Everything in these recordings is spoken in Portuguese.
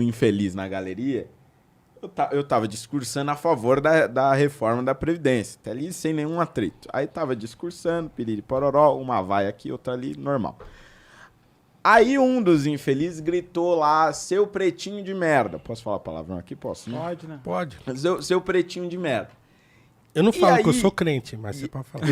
infeliz na galeria, eu tava discursando a favor da reforma da Previdência, até ali sem nenhum atrito. Aí tava discursando, piriri pororó, uma vai aqui, outra ali, normal. Aí um dos infelizes gritou lá, seu pretinho de merda. Posso falar palavrão aqui? Posso? Né? Pode, né? Pode. Seu pretinho de merda. Eu não falo aí... que eu sou crente, mas você pode falar.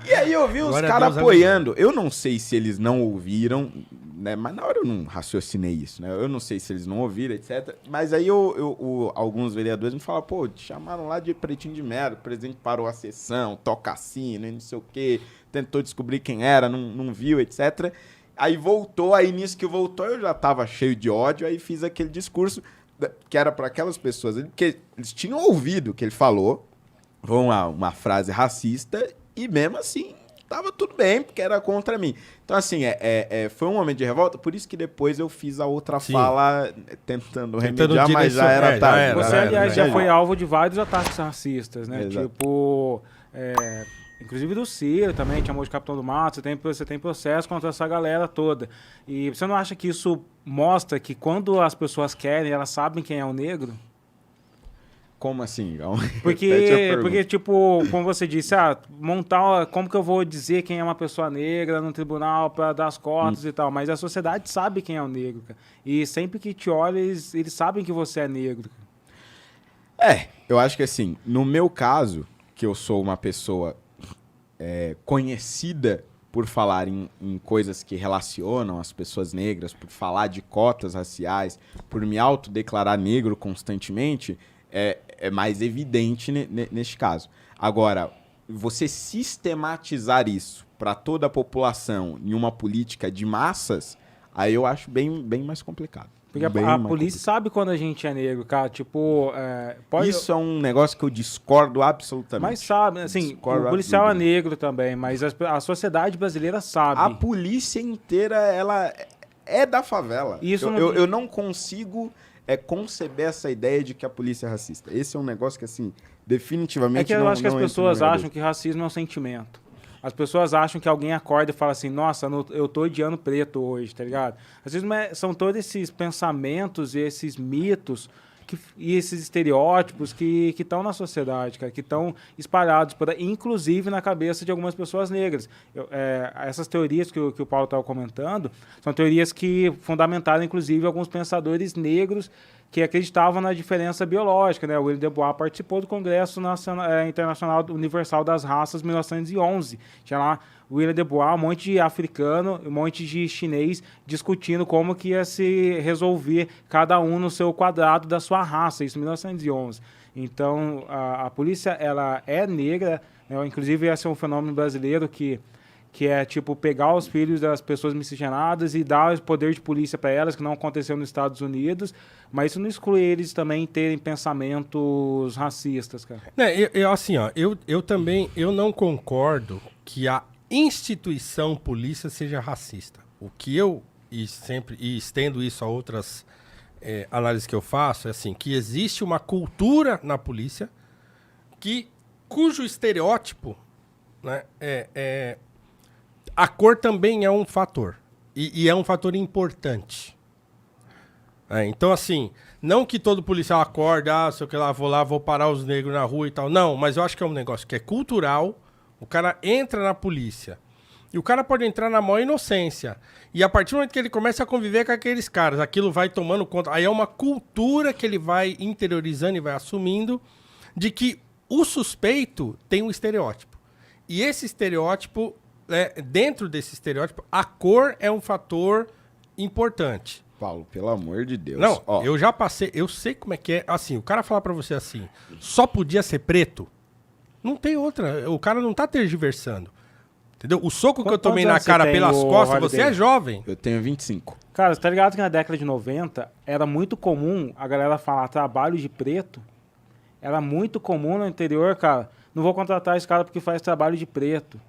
E aí eu vi os caras apoiando. Eu não sei se eles não ouviram, né? Mas na hora eu não raciocinei isso, né? Eu não sei se eles não ouviram, etc. Mas aí alguns vereadores me falaram, pô, te chamaram lá de pretinho de merda, o presidente parou a sessão, toca sino e não sei o quê, tentou descobrir quem era, não viu, etc. Aí voltou, aí nisso que voltou eu já tava cheio de ódio, aí fiz aquele discurso que era para aquelas pessoas, porque eles tinham ouvido o que ele falou, uma frase racista, e mesmo assim, tava tudo bem, porque era contra mim. Então, assim, foi um momento de revolta, por isso que depois eu fiz a outra fala tentando remediar, mas já era tarde. Você, aliás, já foi alvo de vários ataques racistas, né? Exato. Tipo, inclusive do Ciro também, chamou de Capitão do Mato, você tem processo contra essa galera toda. E você não acha que isso mostra que quando as pessoas querem, elas sabem quem é o negro? Como assim? Porque, tipo, como você disse, como que eu vou dizer quem é uma pessoa negra no tribunal para dar as cotas e tal, mas a sociedade sabe quem é o negro, cara. E sempre que te olha, eles sabem que você é negro. Eu acho que assim, no meu caso, que eu sou uma pessoa conhecida por falar em coisas que relacionam as pessoas negras, por falar de cotas raciais, por me autodeclarar negro constantemente, é mais evidente neste caso. Agora, você sistematizar isso para toda a população em uma política de massas, aí eu acho bem mais complicado. Porque a polícia sabe quando a gente é negro, cara. Tipo, isso é um negócio que eu discordo absolutamente. Mas sabe, assim, o policial é negro também, mas a sociedade brasileira sabe. A polícia inteira, ela é da favela. Eu não consigo conceber essa ideia de que a polícia é racista. Esse é um negócio que, assim, definitivamente eu acho que as pessoas acham que racismo é um sentimento. As pessoas acham que alguém acorda e fala assim, nossa, eu tô odiando preto hoje, tá ligado? Às vezes são todos esses pensamentos e esses mitos e esses estereótipos que estão na sociedade, cara, que estão espalhados, inclusive na cabeça de algumas pessoas negras. Essas teorias que o Paulo estava comentando são teorias que fundamentaram, inclusive, alguns pensadores negros que acreditavam na diferença biológica, né? O William Dubois participou do Congresso Internacional Universal das Raças, 1911. Tinha lá o William Dubois, um monte de africano, um monte de chinês discutindo como que ia se resolver cada um no seu quadrado da sua raça, isso em 1911. Então, a polícia, ela é negra, né? Inclusive esse é um fenômeno brasileiro que é, tipo, pegar os filhos das pessoas miscigenadas e dar poder de polícia para elas, que não aconteceu nos Estados Unidos, mas isso não exclui eles também terem pensamentos racistas, cara. Eu também não concordo que a instituição polícia seja racista. O que eu, e estendo isso a outras análises que eu faço, é assim, que existe uma cultura na polícia cujo estereótipo, né, a cor também é um fator. E é um fator importante. Então, assim, não que todo policial acorda, sei o que lá, vou parar os negros na rua e tal. Não, mas eu acho que é um negócio que é cultural. O cara entra na polícia. E o cara pode entrar na maior inocência. E a partir do momento que ele começa a conviver com aqueles caras, aquilo vai tomando conta. Aí é uma cultura que ele vai interiorizando e vai assumindo de que o suspeito tem um estereótipo. E esse estereótipo, dentro desse estereótipo, a cor é um fator importante. Paulo, pelo amor de Deus. Não, eu já passei, eu sei como é que é. Assim, o cara falar pra você assim, só podia ser preto, não tem outra. O cara não tá tergiversando. Entendeu? O soco que eu tomei na cara pelas costas, você é jovem. Eu tenho 25. Cara, você tá ligado que na década de 90 era muito comum a galera falar trabalho de preto? Era muito comum no interior, cara. Não vou contratar esse cara porque faz trabalho de preto.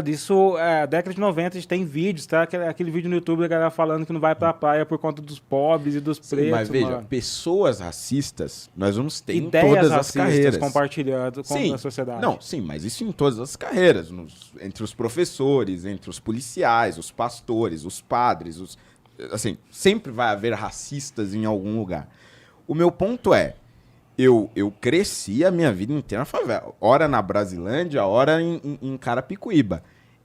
Isso, década de 90, a gente tem vídeos, tá? Aquele vídeo no YouTube da galera falando que não vai pra praia por conta dos pobres e dos pretos. Mas veja, pessoas racistas, nós vamos ter ideias em todas as carreiras. Compartilhando com a sociedade. Não, sim, mas isso em todas as carreiras. Entre os professores, entre os policiais, os pastores, os padres, assim, sempre vai haver racistas em algum lugar. O meu ponto é, eu cresci a minha vida inteira na favela. Ora na Brasilândia, ora em Carapicuíba.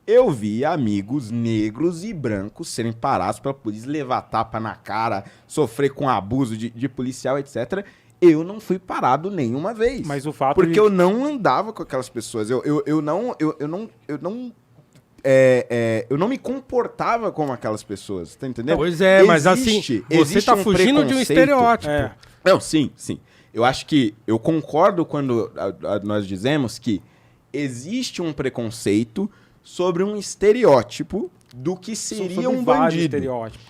Eu vi amigos negros e brancos serem parados pela polícia, levar tapa na cara, sofrer com abuso de policial, etc. Eu não fui parado nenhuma vez. Mas o fato porque eu não andava com aquelas pessoas. Eu não me comportava como aquelas pessoas, tá entendendo? Pois é, mas assim, você tá fugindo de um estereótipo. Não, sim. Eu acho que eu concordo quando nós dizemos que existe um preconceito sobre um estereótipo do que seria um bandido.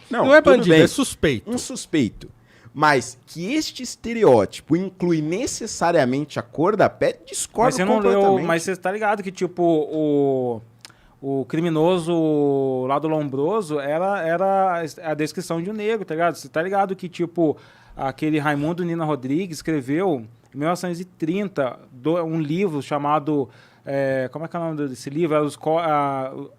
Não é bandido, é suspeito. Um suspeito. Mas que este estereótipo inclui necessariamente a cor da pele, discordo completamente. Mas você tá ligado que, tipo, o criminoso lá do Lombroso era a descrição de um negro, tá ligado? Você tá ligado que, tipo, aquele Raimundo Nina Rodrigues escreveu, em 1930, um livro chamado... como é que é o nome desse livro?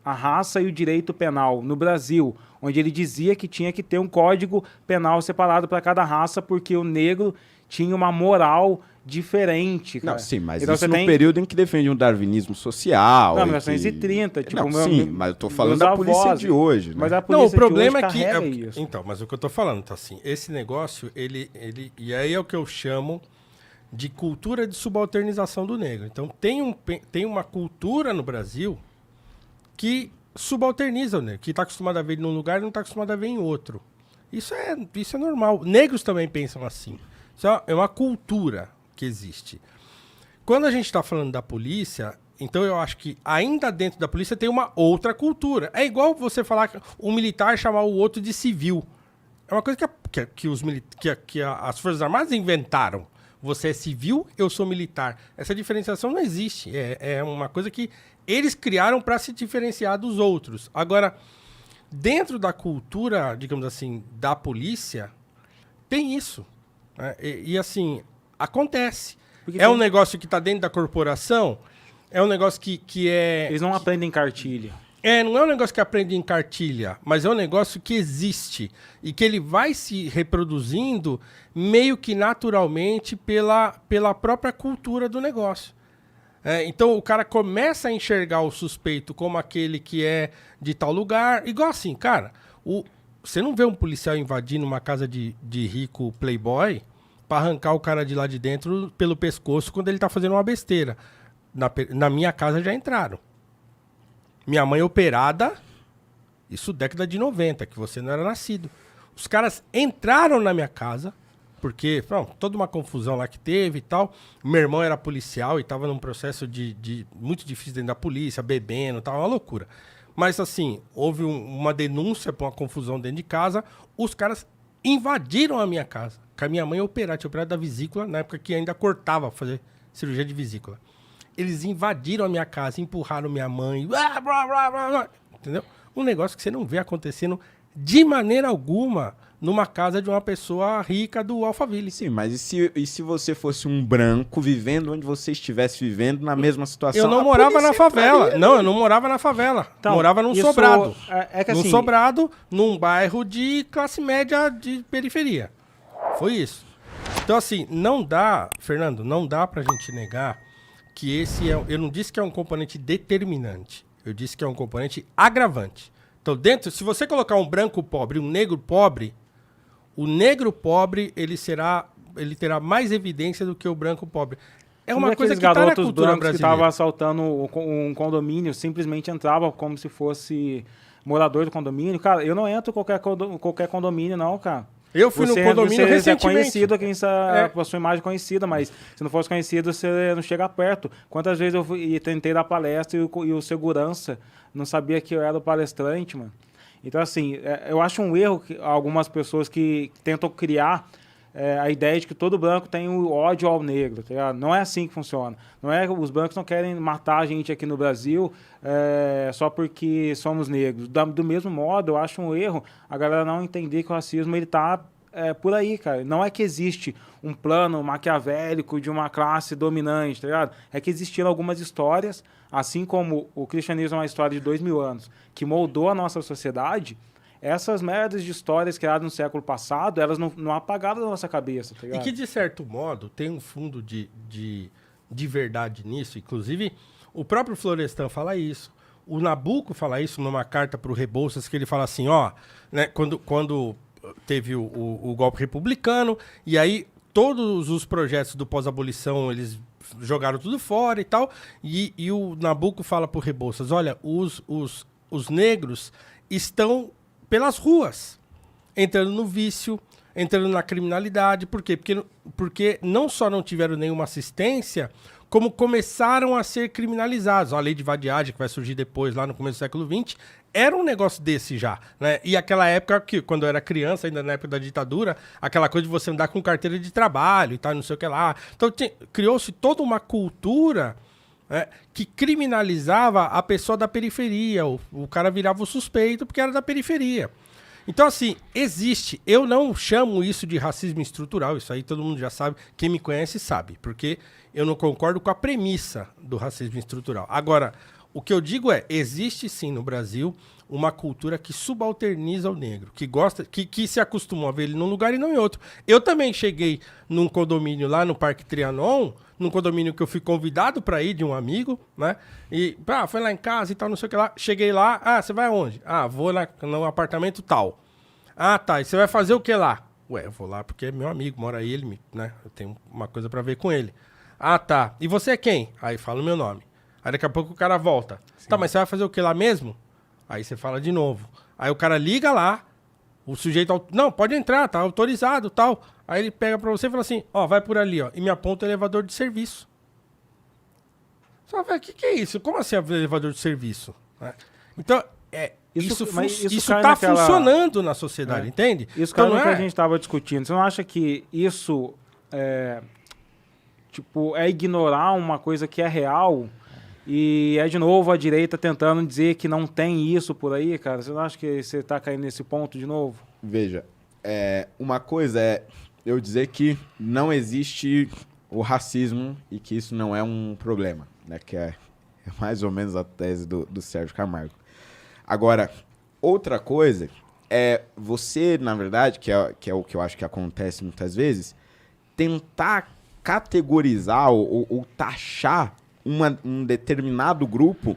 A Raça e o Direito Penal no Brasil, onde ele dizia que tinha que ter um código penal separado para cada raça, porque o negro tinha uma moral diferente, cara. Não, sim, mas então, isso no período em que defende um darwinismo social. Não, 1930. Tipo, mas eu tô falando da polícia de hoje, né? Mas a polícia o problema de hoje é que... isso. Então, mas o que eu tô falando, tá assim, esse negócio, ele... E aí é o que eu chamo de cultura de subalternização do negro. Então, tem uma cultura no Brasil que subalterniza o negro, que está acostumado a ver num lugar e não está acostumado a ver em outro. Isso é normal. Negros também pensam assim. Isso é uma cultura que existe. Quando a gente está falando da polícia, então eu acho que ainda dentro da polícia tem uma outra cultura. É igual você falar que um militar chamar o outro de civil. É uma coisa que as Forças Armadas inventaram. Você é civil, eu sou militar. Essa diferenciação não existe. É uma coisa que eles criaram para se diferenciar dos outros. Agora, dentro da cultura, digamos assim, da polícia, tem isso. Né? E assim, acontece. Porque um negócio que está dentro da corporação, é um negócio que é... Eles não aprendem em cartilha. Não é um negócio que aprende em cartilha, mas é um negócio que existe e que ele vai se reproduzindo meio que naturalmente pela própria cultura do negócio. Então o cara começa a enxergar o suspeito como aquele que é de tal lugar. Igual assim, cara, você não vê um policial invadindo uma casa de rico playboy para arrancar o cara de lá de dentro pelo pescoço quando ele tá fazendo uma besteira. Na minha casa já entraram. Minha mãe operada, isso década de 90, que você não era nascido. Os caras entraram na minha casa, porque toda uma confusão lá que teve e tal. Meu irmão era policial e estava num processo de muito difícil dentro da polícia, bebendo e tal, uma loucura. Mas assim, houve uma denúncia por uma confusão dentro de casa, os caras invadiram a minha casa. Com a minha mãe operada, tinha operado da vesícula, na época que ainda cortava, fazer cirurgia de vesícula. Eles invadiram a minha casa, empurraram minha mãe, blá, blá, blá, blá, entendeu? Um negócio que você não vê acontecendo de maneira alguma numa casa de uma pessoa rica do Alphaville. Sim, mas e se você fosse um branco vivendo onde você estivesse vivendo na mesma situação? Eu não morava na favela. Não, eu não morava na favela. Então, morava num sobrado. Num sobrado, num bairro de classe média de periferia. Foi isso. Então, assim, não dá, Fernando, não dá pra gente negar que esse eu não disse que é um componente determinante. Eu disse que é um componente agravante. Então, se você colocar um branco pobre e um negro pobre, o negro pobre, ele terá mais evidência do que o branco pobre. É uma coisa que está na cultura brasileira. Que estavam assaltando um condomínio, simplesmente entrava como se fosse morador do condomínio. Cara, eu não entro em qualquer condomínio, não, cara. Eu fui no condomínio recentemente. Você é conhecido aqui com a sua imagem conhecida, mas se não fosse conhecido, você não chega perto. Quantas vezes eu tentei dar palestra e o segurança não sabia que eu era o palestrante, mano. Então, assim, eu acho um erro que algumas pessoas que tentam criar a ideia de que todo branco tem o ódio ao negro, tá ligado? Não é assim que funciona. Os brancos não querem matar a gente aqui no Brasil só porque somos negros. Do mesmo modo, eu acho um erro a galera não entender que o racismo ele tá por aí, cara. Não é que existe um plano maquiavélico de uma classe dominante, tá ligado? É que existiram algumas histórias, assim como o cristianismo é uma história de 2000 anos, que moldou a nossa sociedade. essas merdas de histórias criadas no século passado, elas não apagaram da nossa cabeça, tá ligado? E que, de certo modo, tem um fundo de verdade nisso. Inclusive, o próprio Florestan fala isso. O Nabucco fala isso numa carta para o Rebouças, que ele fala assim, ó, né, quando teve o golpe republicano, e aí todos os projetos do pós-abolição, eles jogaram tudo fora e tal, e o Nabucco fala pro Rebouças, olha, os negros estão pelas ruas, entrando no vício, entrando na criminalidade. Por quê? Porque não só não tiveram nenhuma assistência, como começaram a ser criminalizados. A lei de vadiagem, que vai surgir depois, lá no começo do século XX, era um negócio desse já, né? E aquela época, que quando eu era criança, ainda na época da ditadura, aquela coisa de você andar com carteira de trabalho e tal, não sei o que lá. Então criou-se toda uma cultura, né, que criminalizava a pessoa da periferia. O cara virava o suspeito porque era da periferia. Então, assim, existe. Eu não chamo isso de racismo estrutural. Isso aí todo mundo já sabe. Quem me conhece sabe. Porque eu não concordo com a premissa do racismo estrutural. Agora, o que eu digo é, existe sim no Brasil uma cultura que subalterniza o negro, que gosta, que se acostumou a ver ele num lugar e não em outro. Eu também cheguei num condomínio lá no Parque Trianon, num condomínio que eu fui convidado para ir de um amigo, né? E foi lá em casa e tal, não sei o que lá. Cheguei lá, você vai aonde? Vou lá no apartamento tal. Tá, e você vai fazer o que lá? Ué, eu vou lá porque é meu amigo, mora aí, ele, né? Eu tenho uma coisa para ver com ele. Tá. E você é quem? Aí fala o meu nome. Aí daqui a pouco o cara volta. Sim. Tá, mas você vai fazer o que lá mesmo? Aí você fala de novo. Aí o cara liga lá, o sujeito... Não, pode entrar, tá autorizado, tal. Aí ele pega pra você e fala assim, vai por ali, ó. E me aponta o elevador de serviço. Você fala, o que é isso? Como assim elevador de serviço? Então, isso tá funcionando na sociedade, entende? Isso então, que a gente tava discutindo. Você não acha que isso é ignorar uma coisa que é real... E de novo a direita tentando dizer que não tem isso por aí, cara? Você não acha que você tá caindo nesse ponto de novo? Veja, uma coisa é eu dizer que não existe o racismo e que isso não é um problema, né? Que é mais ou menos a tese do Sérgio Camargo. Agora, outra coisa é você, na verdade, que é o que eu acho que acontece muitas vezes, tentar categorizar ou taxar um determinado grupo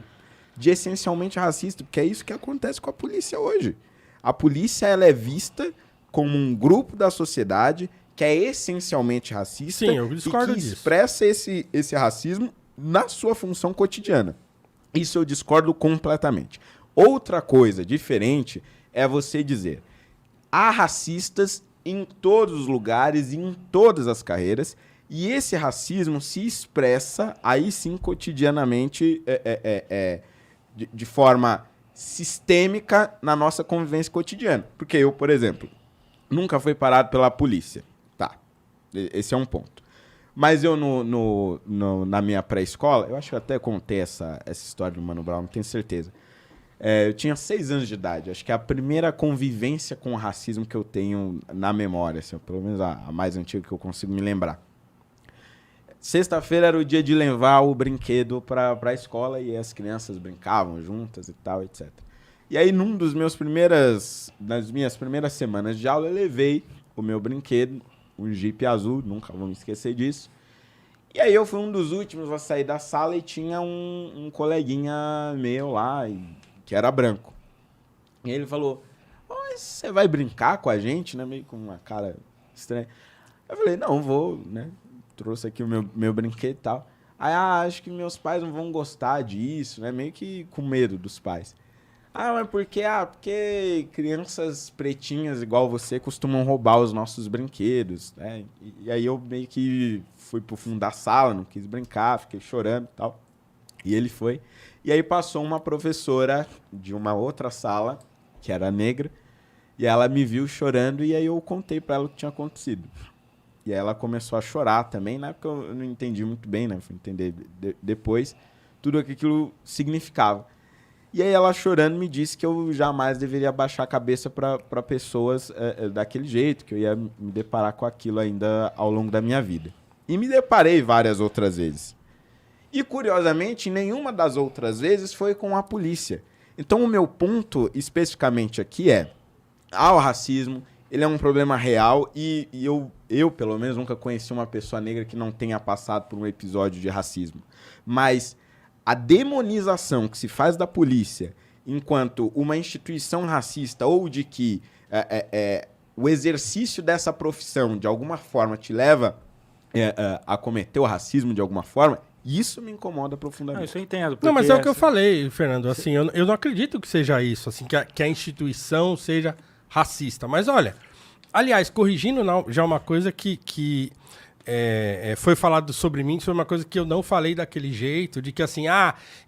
de essencialmente racista, porque é isso que acontece com a polícia hoje. A polícia ela é vista como um grupo da sociedade que é essencialmente racista. Sim, eu discordo e que expressa esse racismo na sua função cotidiana. Isso eu discordo completamente. Outra coisa diferente é você dizer há racistas em todos os lugares e em todas as carreiras. E esse racismo se expressa, aí sim, cotidianamente, de forma sistêmica na nossa convivência cotidiana. Porque eu, por exemplo, nunca fui parado pela polícia. Tá, esse é um ponto. Mas eu, na minha pré-escola, eu acho que eu até contei essa história do Mano Brown, não tenho certeza. Eu tinha 6 anos de idade. Acho que é a primeira convivência com o racismo que eu tenho na memória, assim, pelo menos a mais antiga que eu consigo me lembrar. Sexta-feira era o dia de levar o brinquedo para a escola e as crianças brincavam juntas e tal, etc. E aí, nas minhas primeiras semanas de aula, eu levei o meu brinquedo, um Jeep azul, nunca vou me esquecer disso. E aí eu fui um dos últimos a sair da sala e tinha um coleguinha meu lá, que era branco. E ele falou, você vai brincar com a gente, né? Meio com uma cara estranha. Eu falei, não, vou, né? Trouxe aqui o meu brinquedo e tal. Aí, acho que meus pais não vão gostar disso, né? Meio que com medo dos pais. Mas por quê? Porque crianças pretinhas igual você costumam roubar os nossos brinquedos, né? E aí eu meio que fui pro fundo da sala, não quis brincar, fiquei chorando e tal. E ele foi. E aí passou uma professora de uma outra sala, que era negra, e ela me viu chorando e aí eu contei pra ela o que tinha acontecido. E aí ela começou a chorar também. Na época eu não entendi muito bem, né? Fui entender depois tudo o que aquilo significava. E aí ela chorando me disse que eu jamais deveria baixar a cabeça para pessoas daquele jeito, que eu ia me deparar com aquilo ainda ao longo da minha vida. E me deparei várias outras vezes. E, curiosamente, nenhuma das outras vezes foi com a polícia. Então, o meu ponto especificamente aqui é ao racismo, ele é um problema real e eu, pelo menos, nunca conheci uma pessoa negra que não tenha passado por um episódio de racismo. Mas a demonização que se faz da polícia enquanto uma instituição racista ou de que o exercício dessa profissão, de alguma forma, te leva a cometer o racismo de alguma forma, isso me incomoda profundamente. Não, isso eu entendo. Não, mas é o que eu falei, Fernando. Assim, eu não acredito que seja isso, assim, que a instituição seja racista. Mas olha, aliás, corrigindo já uma coisa que foi falado sobre mim, foi uma coisa que eu não falei daquele jeito, de que assim,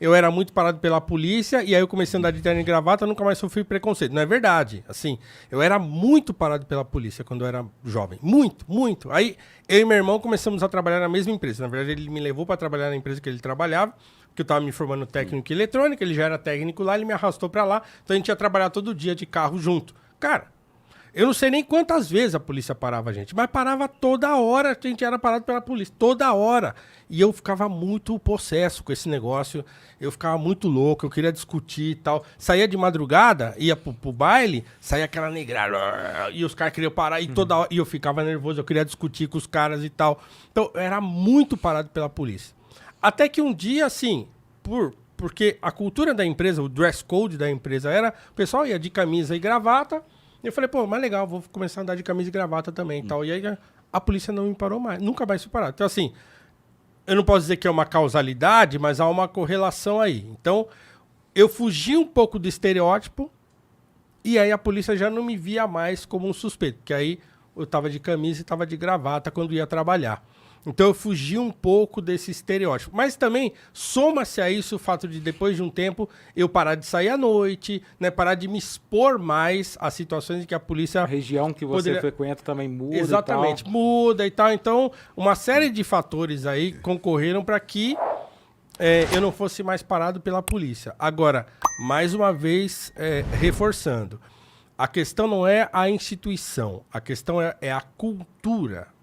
eu era muito parado pela polícia e aí eu comecei a andar de terno e gravata, nunca mais sofri preconceito. Não é verdade. Assim, eu era muito parado pela polícia quando eu era jovem. Muito, muito. Aí eu e meu irmão começamos a trabalhar na mesma empresa. Na verdade, ele me levou para trabalhar na empresa que ele trabalhava, porque eu estava me formando técnico em eletrônica, ele já era técnico lá, ele me arrastou para lá, então a gente ia trabalhar todo dia de carro junto. Cara, eu não sei nem quantas vezes a polícia parava a gente, mas parava toda hora, a gente era parado pela polícia, toda hora. E eu ficava muito possesso com esse negócio, eu ficava muito louco, eu queria discutir e tal. Saía de madrugada, ia pro baile, saía aquela negrada, e os caras queriam parar, e toda hora, e eu ficava nervoso, eu queria discutir com os caras e tal. Então, eu era muito parado pela polícia. Até que um dia, assim, porque a cultura da empresa, o dress code da empresa era, o pessoal ia de camisa e gravata. Eu falei, pô, mas legal, vou começar a andar de camisa e gravata também e tal. E aí a polícia não me parou mais, nunca mais se parou. Então, assim, eu não posso dizer que é uma causalidade, mas há uma correlação aí. Então, eu fugi um pouco do estereótipo e aí a polícia já não me via mais como um suspeito, porque aí eu tava de camisa e tava de gravata quando ia trabalhar. Então eu fugi um pouco desse estereótipo. Mas também soma-se a isso o fato de, depois de um tempo, eu parar de sair à noite, né, parar de me expor mais a situações em que a polícia... A região que você frequenta também muda. Exatamente, muda e tal. Então, uma série de fatores aí concorreram para que eu não fosse mais parado pela polícia. Agora, mais uma vez, reforçando, a questão não é a instituição, a questão é a cultura.